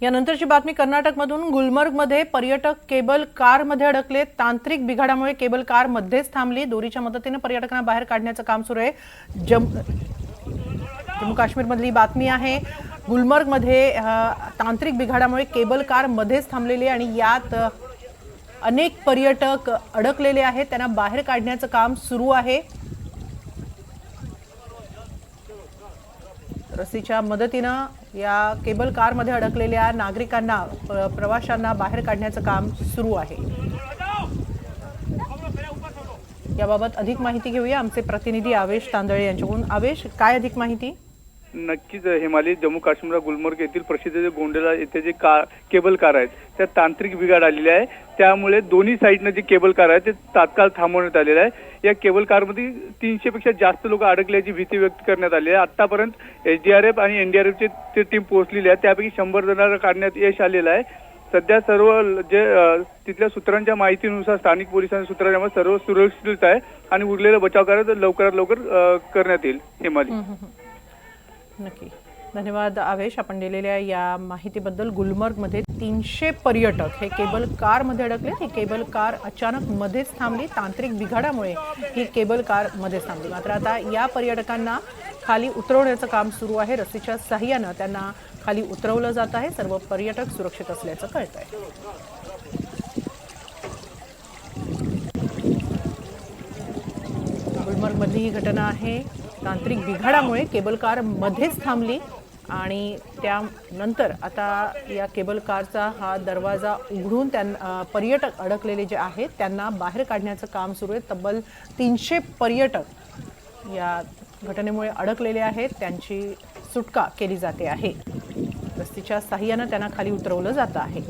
यानंतरची बातमी कर्नाटकमधून गुलमर्गमध्ये पर्यटक केबल कारमध्ये अडकले। तांत्रिक बिघाडामुळे केबल कार मध्येच थांबली। दोरीच्या मदतीने पर्यटकांना बाहेर काढण्याचं काम सुरू आहे। जम्मू काश्मीरमधली बातमी आहे। गुलमर्गमध्ये तांत्रिक बिघाडामुळे केबल कार मध्येच थांबलेली आणि यात अनेक पर्यटक अडकलेले आहेत। त्यांना बाहेर काढण्याचं काम सुरू आहे। रस्सीच्या मदतीने या केबल कारमध्ये अडकलेल्या नागरिकांना प्रवाशांना बाहेर काढण्याचं काम सुरू आहे। याबाबत अधिक माहिती घेऊया आमचे प्रतिनिधी आवेश तांदळे यांच्याकडून। आवेश, काय अधिक माहिती? नक्कीच हेमाली, जम्मू काश्मीर गुलमर्ग येथील प्रसिद्ध गोंडेला येथे जे केबल कार आहेत त्या तांत्रिक बिघाड आलेले आहे। त्यामुळे दोन्ही साईडने जे केबल कार आहे ते तात्काळ थांबवण्यात आलेले आहे। या केबल कारमध्ये 300 पेक्षा जास्त लोक अडकल्याची भीती व्यक्त करण्यात आली आहे। आतापर्यंत एसडीआरएफ आणि एनडीआरएफची टीम पोहोचलेली आहे। त्यापैकी 100 जणांना काढण्यात यश आलेलं आहे। सध्या सर्व जे तिथल्या सूत्रांच्या माहितीनुसार स्थानिक पोलिसांच्या सूत्रांच्या सर्व सुरक्षित आहे आणि उरलेला बचाव कार्य लवकरात लवकर करण्यात येईल। हेमाली, नक्की धन्यवाद आवेश, आपण दिलेल्या या माहितीबद्दल। गुलमर्गमध्ये 300 पर्यटक हे केबल कारमध्ये अडकले। ही केबल कार अचानक मध्येच थांबली। तांत्रिक बिघाडामुळे ही केबल कार मध्येच थांबली। मात्र आता या पर्यटकांना खाली उतरवण्याचं काम सुरू आहे। रस्सीच्या सहाय्याने त्यांना खाली उतरवलं जात आहे। सर्व पर्यटक सुरक्षित असल्याचं कळतंय। गुलमर्गमधली ही घटना आहे। तांत्रिक बिघाडामुळे केबल कार मध्येच थांबली आणि त्यानंतर आता या केबल कारचा हा दरवाजा उघडून पर्यटक अडकलेले जे आहेत त्यांना बाहेर काढण्याचं काम सुरू आहे। तब्बल 300 पर्यटक या घटनेमुळे अडकलेले आहेत। त्यांची सुटका केली जाते आहे। रस्सीच्या सहाय्याने त्यांना खाली उतरवलं जात आहे।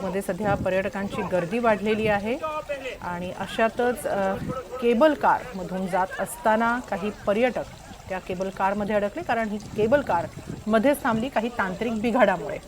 मध्ये सध्या पर्यटकांची गर्दी वाढलेली आहे आणि अशातच केबल कार मधून जात असताना काही पर्यटक त्या केबल कारमध्ये अडकले, कारण ही केबल कार मध्येच थांबली काही तांत्रिक बिघाडामुळे।